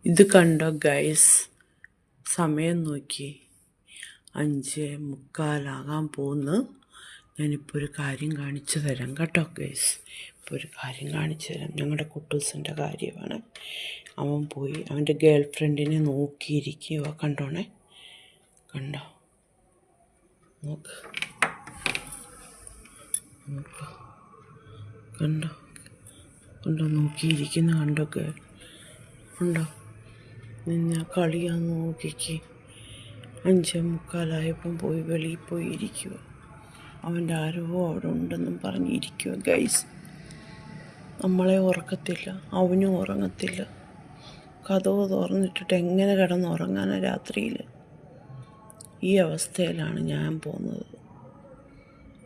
ഇത് കണ്ടോ ഗൈസ്, സമയം നോക്കി 5:45 പോകുന്നു. ഞാനിപ്പോൾ ഒരു കാര്യം കാണിച്ചു തരാം കേട്ടോ ഗൈസ്. ഇപ്പോൾ ഒരു കാര്യം കാണിച്ചു തരാം. ഞങ്ങളുടെ കുട്ടൂസിൻ്റെ കാര്യമാണ്. അവൻ പോയി അവൻ്റെ ഗേൾ ഫ്രണ്ടിനെ നോക്കിയിരിക്കുക. കണ്ടോണേ, കണ്ടോ, നോക്ക് നോക്ക്, കണ്ടോ കണ്ടോ, നോക്കിയിരിക്കുന്ന കണ്ടോ ഗേൾ, കണ്ടോ, നിന്നെ കളിയാന്ന് നോക്കിക്ക്. 5:45 പോയി വെളിയിൽ പോയി ഇരിക്കുക. അവൻ്റെ ആരോ അവിടെ ഉണ്ടെന്നും പറഞ്ഞിരിക്കുക ഗൈസ്. നമ്മളെ ഉറക്കത്തില്ല, അവനും ഉറങ്ങത്തില്ല. കതവ് തുറന്നിട്ടിട്ട് എങ്ങനെ കിടന്നുറങ്ങാനാ രാത്രിയിൽ? ഈ അവസ്ഥയിലാണ് ഞാൻ പോകുന്നത്.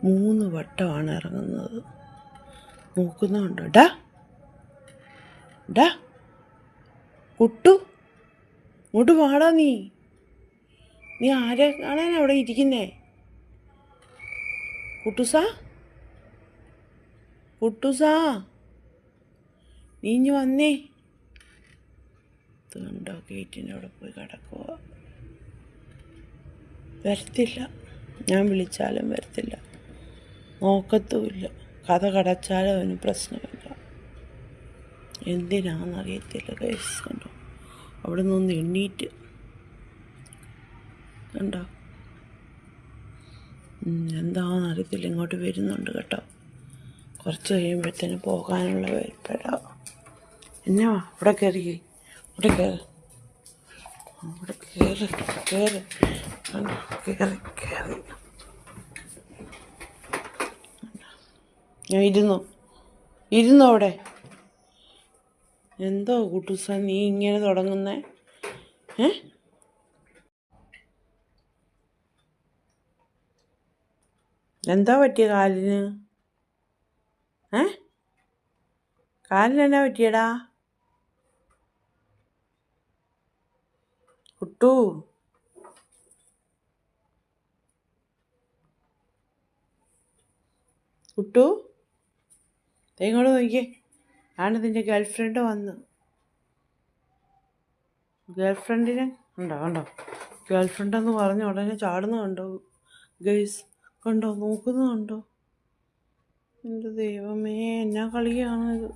3 വട്ടമാണ് ഇറങ്ങുന്നത്. നോക്കുന്നുണ്ടോ? ഡാ ഡാ കുട്ടു, ഇങ്ങോട്ട് വാടാ. നീ ആരെ കാണാൻ അവിടെ ഇരിക്കുന്നേ? കുട്ടുസാ, നീ ഇഞ്ഞ് വന്നേ. ഇത് കണ്ടോ, ഗേറ്റിൻ്റെ അവിടെ പോയി കിടക്കുക. വരത്തില്ല, ഞാൻ വിളിച്ചാലും വരത്തില്ല, നോക്കത്തുമില്ല. കഥ കടച്ചാലും അവന് പ്രശ്നമില്ല. എന്തിനാണെന്നറിയത്തില്ല ഗൈസ്. കണ്ടോ, അവിടെ നിന്ന് എണ്ണീറ്റ് കണ്ടോ, എന്താണെന്നറിയത്തില്ല. ഇങ്ങോട്ട് വരുന്നുണ്ട് കേട്ടോ. കുറച്ച് കഴിയുമ്പോഴത്തേന് പോകാനുള്ള വരുപ്പെടാം. എന്നാ ഇവിടെ കയറി, ഇവിടെ കയറി, ഇവിടെ കയറി കയറി കയറി കയറി. ഞാൻ ഇരുന്നു അവിടെ. എന്തോ കുട്ടൂസ നീ ഇങ്ങനെ തുടങ്ങുന്നേ? എന്താ പറ്റിയ കാലിന്? കാലിനെന്നാ പറ്റിയടാ കുട്ടു? കുട്ടു, ഇങ്ങോട്ട് നോക്കിയേ. ആണ് നിൻ്റെ ഗേൾ ഫ്രണ്ട് വന്നു. ഗേൾ ഫ്രണ്ടിനെ കണ്ടോ? ഗേൾ ഫ്രണ്ടെന്ന് പറഞ്ഞ ഉടനെ ചാടുന്ന കണ്ടോ ഗൈസ്? കണ്ടോ, നോക്കുന്നുണ്ടോ? എൻ്റെ ദൈവമേ, എന്നാ കളിയാണിത്?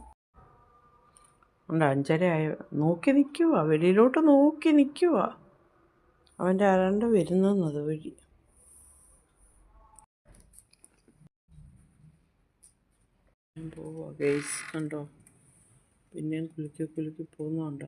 ഉണ്ട് 5:30 നോക്കി നിൽക്കുക, വെളിയിലോട്ട് നോക്കി നിൽക്കുക. അവൻ്റെ ആരാണ്ട് വരുന്നത് വഴി. പോവാ ഗൈസ്. കണ്ടോ, പിന്നെയും കുലുക്കി പോകുന്നുണ്ടോ?